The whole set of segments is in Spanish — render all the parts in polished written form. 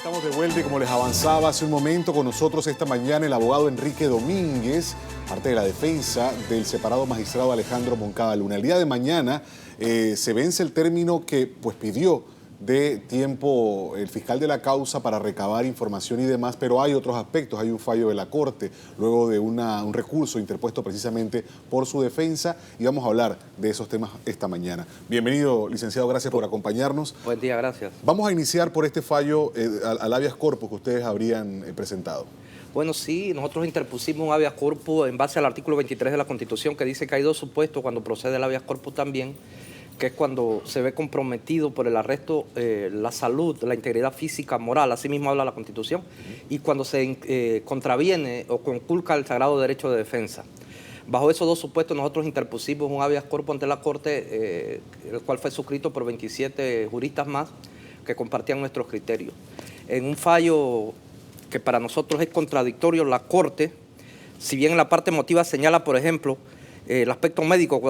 Estamos de vuelta y como les avanzaba hace un momento, con nosotros esta mañana el abogado Enrique Domínguez, parte de la defensa del separado magistrado Alejandro Moncada Luna. El día de mañana se vence el término que pidió de tiempo el fiscal de la causa para recabar información y demás, pero hay otros aspectos. Hay un fallo de la Corte luego de un recurso interpuesto precisamente por su defensa y vamos a hablar de esos temas esta mañana. Bienvenido, licenciado, gracias por acompañarnos. Buen día, gracias. Vamos a iniciar por este fallo al habeas corpus que ustedes habrían presentado. Bueno, sí, nosotros interpusimos un habeas corpus en base al artículo 23 de la Constitución que dice que hay dos supuestos cuando procede el habeas corpus también, que es cuando se ve comprometido por el arresto la salud, la integridad física, moral, así mismo habla la Constitución, y cuando se contraviene o conculca el sagrado derecho de defensa. Bajo esos dos supuestos nosotros interpusimos un habeas corpus ante la Corte, el cual fue suscrito por 27 juristas más que compartían nuestros criterios. En un fallo que para nosotros es contradictorio, la Corte, si bien en la parte emotiva señala, por ejemplo, el aspecto médico,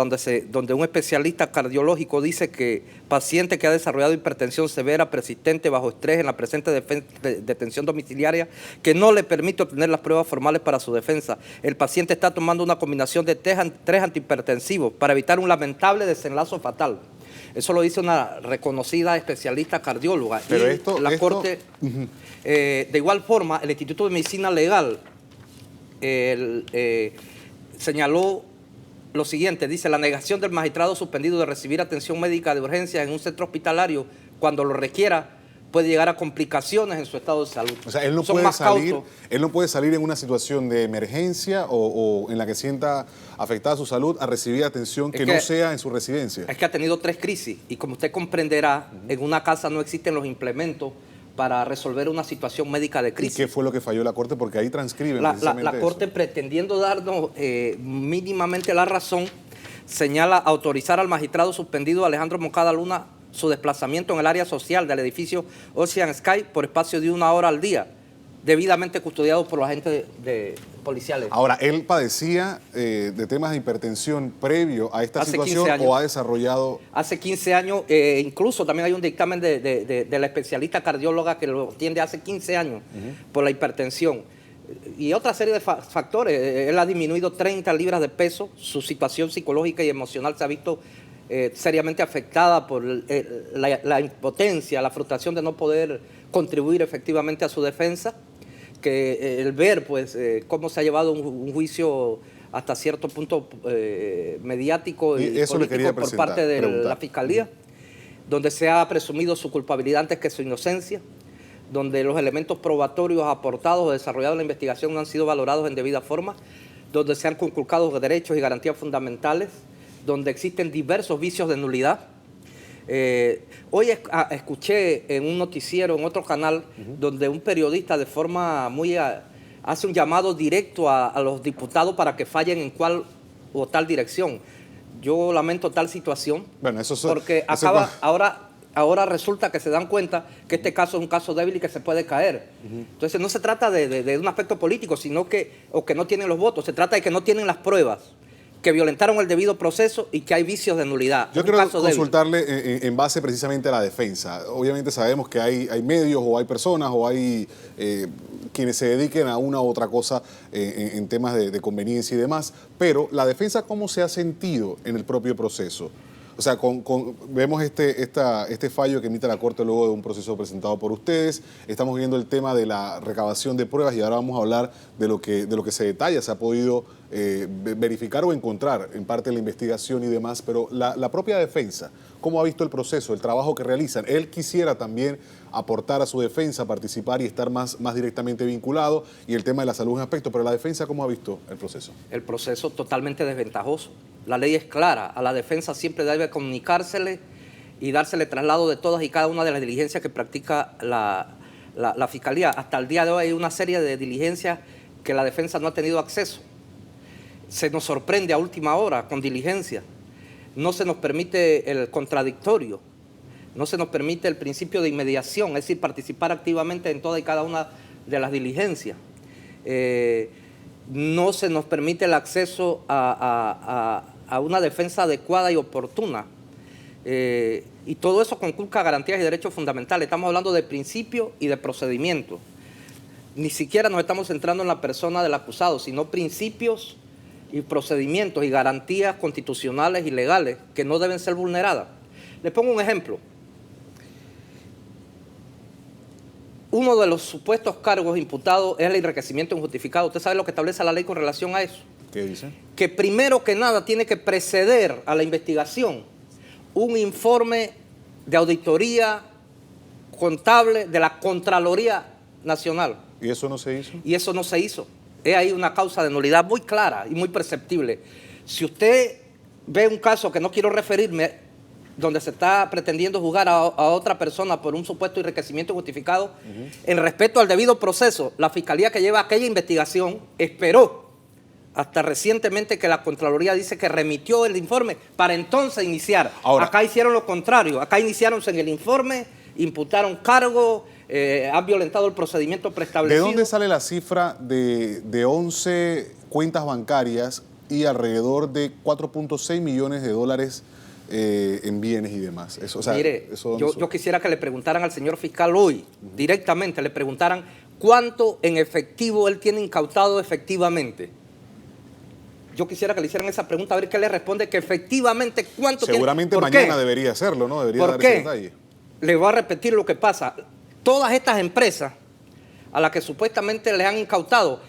donde un especialista cardiológico dice que paciente que ha desarrollado hipertensión severa persistente bajo estrés en la presente detención domiciliaria que no le permite obtener las pruebas formales para su defensa. El paciente está tomando una combinación de tres antihipertensivos para evitar un lamentable desenlace fatal. Eso lo dice una reconocida especialista cardióloga. Pero la Corte, de igual forma, el Instituto de Medicina Legal señaló lo siguiente, dice: la negación del magistrado suspendido de recibir atención médica de urgencia en un centro hospitalario cuando lo requiera puede llegar a complicaciones en su estado de salud. O sea, él no puede salir en una situación de emergencia o en la que sienta afectada su salud a recibir atención que no sea en su residencia. Es que ha tenido 3 crisis y como usted comprenderá, en una casa no existen los implementos para resolver una situación médica de crisis. ¿Y qué fue lo que falló la Corte? Porque ahí transcriben la Corte, pretendiendo darnos mínimamente la razón, señala autorizar al magistrado suspendido Alejandro Moncada Luna su desplazamiento en el área social del edificio Ocean Sky por espacio de 1 hora al día, debidamente custodiado por los agentes policiales. Ahora, ¿él padecía de temas de hipertensión previo a esta situación o ha desarrollado...? Hace 15 años, incluso también hay un dictamen de la especialista cardióloga que lo atiende hace 15 años por la hipertensión. Y otra serie de factores. Él ha disminuido 30 libras de peso, su situación psicológica y emocional se ha visto seriamente afectada por la impotencia, la frustración de no poder contribuir efectivamente a su defensa, que el ver cómo se ha llevado un juicio hasta cierto punto mediático y político por parte de la Fiscalía, donde se ha presumido su culpabilidad antes que su inocencia, donde los elementos probatorios aportados o desarrollados en la investigación no han sido valorados en debida forma, donde se han conculcado derechos y garantías fundamentales, donde existen diversos vicios de nulidad. Hoy escuché en un noticiero, en otro canal, donde un periodista de forma hace un llamado directo a los diputados para que fallen en cual o tal dirección. Yo lamento tal situación, porque ahora resulta que se dan cuenta que este caso es un caso débil y que se puede caer. Entonces no se trata de un aspecto político, sino que no tienen los votos, se trata de que no tienen las pruebas, que violentaron el debido proceso y que hay vicios de nulidad. Yo quiero consultarle en base precisamente a la defensa. Obviamente sabemos que hay medios o hay personas o hay quienes se dediquen a una u otra cosa en temas de conveniencia y demás, pero la defensa, ¿cómo se ha sentido en el propio proceso? O sea, vemos este fallo que emite la Corte luego de un proceso presentado por ustedes. Estamos viendo el tema de la recabación de pruebas y ahora vamos a hablar de lo que se detalla, se ha podido verificar o encontrar en parte de la investigación y demás, pero la propia defensa, ¿cómo ha visto el proceso, el trabajo que realizan? Él quisiera también aportar a su defensa, participar y estar más directamente vinculado, y el tema de la salud es un aspecto, pero la defensa, ¿cómo ha visto el proceso? El proceso totalmente desventajoso. La ley es clara, a la defensa siempre debe comunicársele y dársele traslado de todas y cada una de las diligencias que practica la Fiscalía. Hasta el día de hoy hay una serie de diligencias que la defensa no ha tenido acceso. Se nos sorprende a última hora con diligencias. No se nos permite el contradictorio, no se nos permite el principio de inmediación, es decir, participar activamente en toda y cada una de las diligencias. No se nos permite el acceso a una defensa adecuada y oportuna. Y todo eso conculca garantías y derechos fundamentales. Estamos hablando de principios y de procedimientos. Ni siquiera nos estamos centrando en la persona del acusado, sino principios y procedimientos y garantías constitucionales y legales que no deben ser vulneradas. Le pongo un ejemplo. Uno de los supuestos cargos imputados es el enriquecimiento injustificado. ¿Usted sabe lo que establece la ley con relación a eso? ¿Qué dice? Que primero que nada tiene que preceder a la investigación un informe de auditoría contable de la Contraloría Nacional. ¿Y eso no se hizo? Y eso no se hizo. Es ahí una causa de nulidad muy clara y muy perceptible. Si usted ve un caso que no quiero referirme, donde se está pretendiendo juzgar a otra persona por un supuesto enriquecimiento justificado, en respeto al debido proceso, la Fiscalía que lleva aquella investigación esperó hasta recientemente que la Contraloría dice que remitió el informe para entonces iniciar. Ahora, acá hicieron lo contrario, acá iniciaron en el informe, imputaron cargo, han violentado el procedimiento preestablecido. ¿De dónde sale la cifra de 11 cuentas bancarias y alrededor de 4.6 millones de dólares en bienes y demás? Eso, o sea, mire, eso yo quisiera que le preguntaran al señor fiscal hoy, directamente, le preguntaran cuánto en efectivo él tiene incautado efectivamente. Yo quisiera que le hicieran esa pregunta, a ver qué le responde, que efectivamente cuánto seguramente tiene. mañana debería hacerlo, ¿no? Debería dar ese detalle. Le voy a repetir lo que pasa. Todas estas empresas a las que supuestamente les han incautado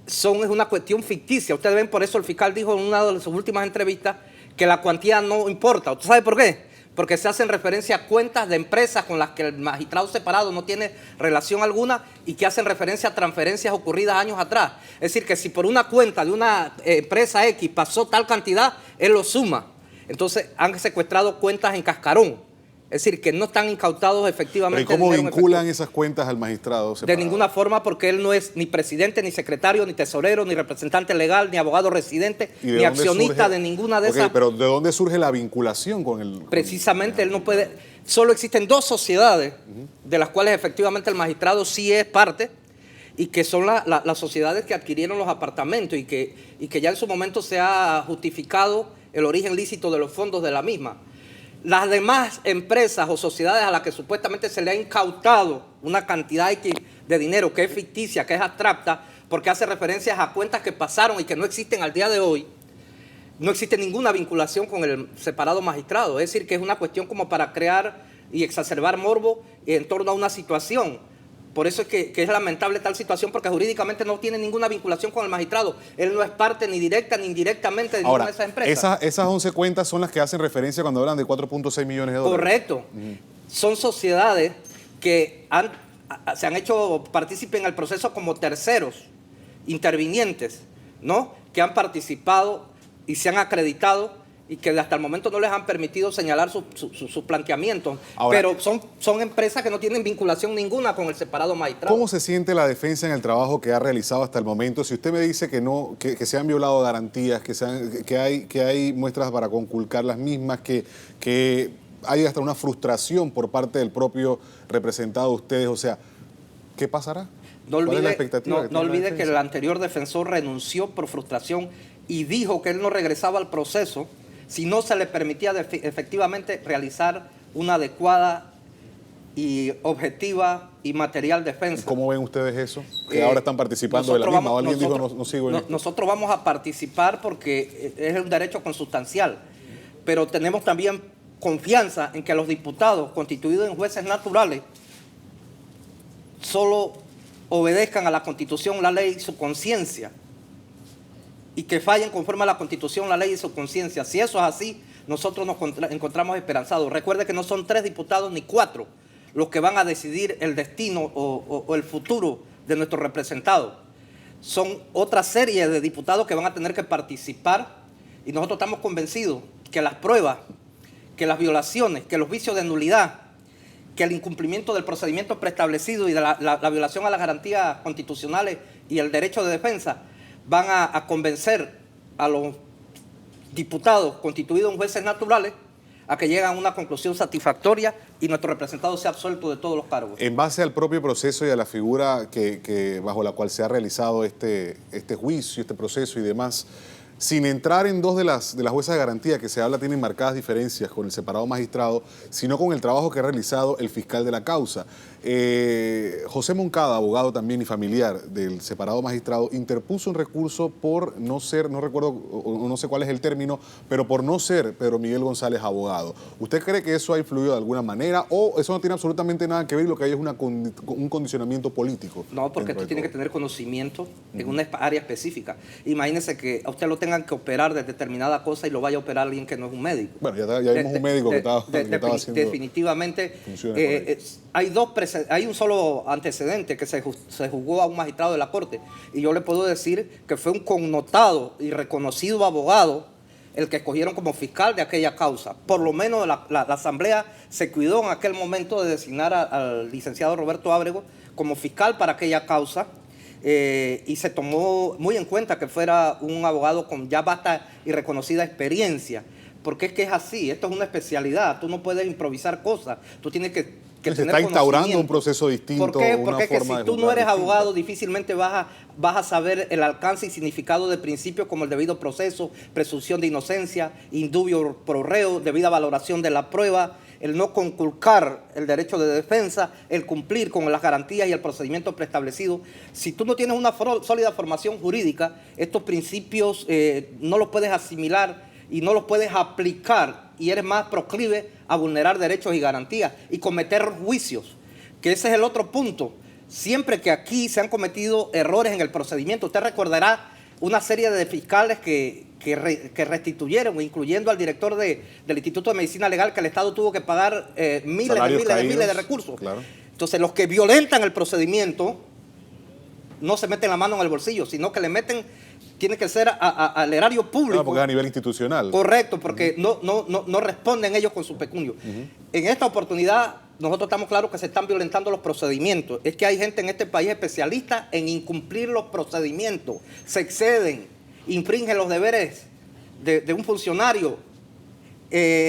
es una cuestión ficticia. Ustedes ven, por eso el fiscal dijo en una de sus últimas entrevistas que la cuantía no importa. ¿Usted sabe por qué? Porque se hacen referencia a cuentas de empresas con las que el magistrado separado no tiene relación alguna y que hacen referencia a transferencias ocurridas años atrás. Es decir, que si por una cuenta de una empresa X pasó tal cantidad, él lo suma. Entonces han secuestrado cuentas en cascarón. Es decir, que no están incautados efectivamente. ¿Pero y cómo vinculan esas cuentas al magistrado separado? De ninguna forma, porque él no es ni presidente, ni secretario, ni tesorero, ni representante legal, ni abogado residente, ni accionista de ninguna de esas. Pero ¿de dónde surge la vinculación con el...? Precisamente, él no puede... Solo existen dos sociedades de las cuales efectivamente el magistrado sí es parte y que son las sociedades que adquirieron los apartamentos y que ya en su momento se ha justificado el origen lícito de los fondos de la misma. Las demás empresas o sociedades a las que supuestamente se le ha incautado una cantidad de dinero que es ficticia, que es abstracta, porque hace referencias a cuentas que pasaron y que no existen al día de hoy, no existe ninguna vinculación con el separado magistrado. Es decir, que es una cuestión como para crear y exacerbar morbo en torno a una situación. Por eso es que es lamentable tal situación, porque jurídicamente no tiene ninguna vinculación con el magistrado. Él no es parte ni directa ni indirectamente de ninguna de esas empresas. Esas 11 cuentas son las que hacen referencia cuando hablan de 4.6 millones de dólares. Correcto. Son sociedades que se han hecho partícipes en el proceso como terceros, intervinientes, ¿no? Que han participado y se han acreditado y que hasta el momento no les han permitido señalar sus planteamientos. Ahora, pero son empresas que no tienen vinculación ninguna con el separado magistrado. ¿Cómo se siente la defensa en el trabajo que ha realizado hasta el momento? Si usted me dice que no, que se han violado garantías, que hay muestras para conculcar las mismas, que hay hasta una frustración por parte del propio representado de ustedes, o sea, ¿qué pasará? No ¿Cuál es la expectativa? No olvide que el anterior defensor renunció por frustración y dijo que él no regresaba al proceso si no se le permitía efectivamente realizar una adecuada y objetiva y material defensa. ¿Cómo ven ustedes eso? Que ahora están participando de la misma. ¿O alguien dijo no sigo en esto? Nosotros vamos a participar porque es un derecho consustancial, pero tenemos también confianza en que los diputados constituidos en jueces naturales solo obedezcan a la Constitución, la ley y su conciencia, y que fallen conforme a la Constitución, la ley y su conciencia. Si eso es así, nosotros nos encontramos esperanzados. Recuerde que no son 3 diputados ni 4 los que van a decidir el destino o el futuro de nuestros representados. Son otra serie de diputados que van a tener que participar, y nosotros estamos convencidos que las pruebas, que las violaciones, que los vicios de nulidad, que el incumplimiento del procedimiento preestablecido y de la violación a las garantías constitucionales y el derecho de defensa van a convencer a los diputados constituidos en jueces naturales a que lleguen a una conclusión satisfactoria y nuestro representado sea absuelto de todos los cargos. En base al propio proceso y a la figura bajo la cual se ha realizado este juicio, este proceso y demás, sin entrar en dos de las juezas de garantía que se habla tienen marcadas diferencias con el separado magistrado, sino con el trabajo que ha realizado el fiscal de la causa. José Moncada, abogado también y familiar del separado magistrado, interpuso un recurso por no ser, no recuerdo, o no sé cuál es el término, pero por no ser Pedro Miguel González abogado. ¿Usted cree que eso ha influido de alguna manera o eso no tiene absolutamente nada que ver y lo que hay es un condicionamiento político? No, porque tú tienes que tener conocimiento en una área específica. Imagínese que a usted lo tengan que operar de determinada cosa y lo vaya a operar alguien que no es un médico. Bueno, ya vimos un médico que estaba haciendo definitivamente hay un solo antecedente que se juzgó a un magistrado de la Corte y yo le puedo decir que fue un connotado y reconocido abogado el que escogieron como fiscal de aquella causa. Por lo menos la Asamblea se cuidó en aquel momento de designar al licenciado Roberto Ábrego como fiscal para aquella causa y se tomó muy en cuenta que fuera un abogado con ya vasta y reconocida experiencia. Porque es que es así, esto es una especialidad, tú no puedes improvisar cosas, tú tienes que se está instaurando un proceso distinto. ¿Por qué? Porque es que si tú no eres abogado, difícilmente vas a saber el alcance y significado de principios como el debido proceso, presunción de inocencia, indubio pro reo, debida valoración de la prueba, el no conculcar el derecho de defensa, el cumplir con las garantías y el procedimiento preestablecido. Si tú no tienes una sólida formación jurídica, estos principios no los puedes asimilar y no los puedes aplicar y eres más proclive a vulnerar derechos y garantías y cometer juicios, que ese es el otro punto. Siempre que aquí se han cometido errores en el procedimiento, usted recordará una serie de fiscales que restituyeron, incluyendo al director del Instituto de Medicina Legal, que el Estado tuvo que pagar miles de recursos. Claro. Entonces, los que violentan el procedimiento no se meten la mano en el bolsillo, sino que le meten, tiene que ser al erario público. Porque es a nivel institucional. Correcto, porque no responden ellos con su pecunio. En esta oportunidad, nosotros estamos claros que se están violentando los procedimientos. Es que hay gente en este país especialista en incumplir los procedimientos. Se exceden, infringen los deberes de un funcionario,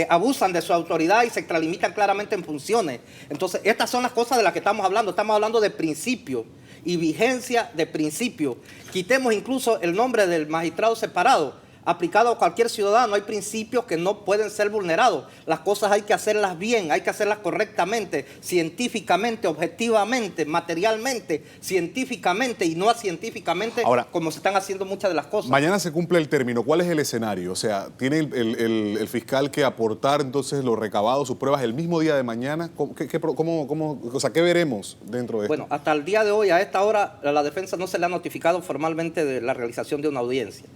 abusan de su autoridad y se extralimitan claramente en funciones. Entonces, estas son las cosas de las que estamos hablando. Estamos hablando de principios y vigencia de principios. Quitemos incluso el nombre del magistrado separado. Aplicado a cualquier ciudadano, hay principios que no pueden ser vulnerados. Las cosas hay que hacerlas bien, hay que hacerlas correctamente, científicamente, objetivamente, materialmente, científicamente y no científicamente. Ahora, como se están haciendo muchas de las cosas. Mañana se cumple el término. ¿Cuál es el escenario? O sea, ¿tiene el fiscal que aportar entonces lo recabado, sus pruebas, el mismo día de mañana? ¿Qué veremos dentro de esto? Bueno, hasta el día de hoy, a esta hora, a la defensa no se le ha notificado formalmente de la realización de una audiencia.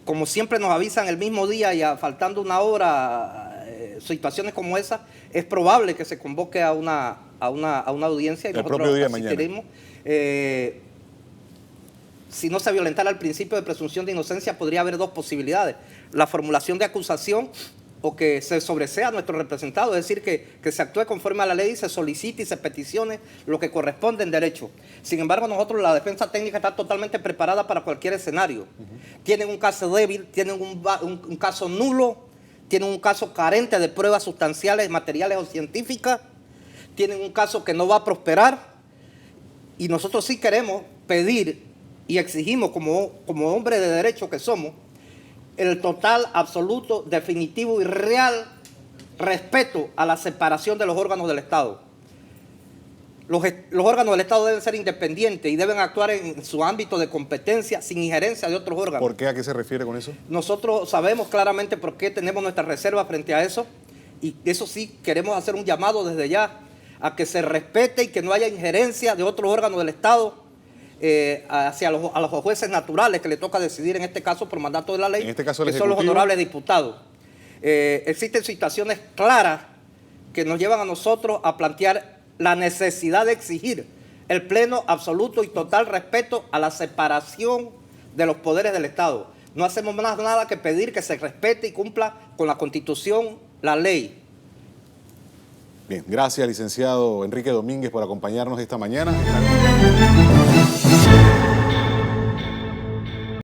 Como siempre nos avisan el mismo día y faltando una hora, situaciones como esa, es probable que se convoque a una audiencia y nosotros asistiremos. Si no se violentara el principio de presunción de inocencia, podría haber dos posibilidades. La formulación de acusación o que se sobresea a nuestro representado, es decir, que se actúe conforme a la ley y se solicite y se peticione lo que corresponde en derecho. Sin embargo, nosotros, la defensa técnica está totalmente preparada para cualquier escenario. Tienen un caso débil, tienen un caso nulo, tienen un caso carente de pruebas sustanciales, materiales o científicas, tienen un caso que no va a prosperar y nosotros sí queremos pedir y exigimos como hombres de derecho que somos, el total, absoluto, definitivo y real respeto a la separación de los órganos del Estado. Los órganos del Estado deben ser independientes y deben actuar en su ámbito de competencia sin injerencia de otros órganos. ¿Por qué? ¿A qué se refiere con eso? Nosotros sabemos claramente por qué tenemos nuestra reserva frente a eso y eso sí queremos hacer un llamado desde ya a que se respete y que no haya injerencia de otros órganos del Estado a los jueces naturales que le toca decidir en este caso por mandato de la ley, en este caso que son los honorables diputados. Existen situaciones claras que nos llevan a nosotros a plantear la necesidad de exigir el pleno, absoluto y total respeto a la separación de los poderes del Estado. No hacemos nada que pedir que se respete y cumpla con la Constitución, la ley. Bien, gracias, licenciado Enrique Domínguez, por acompañarnos esta mañana.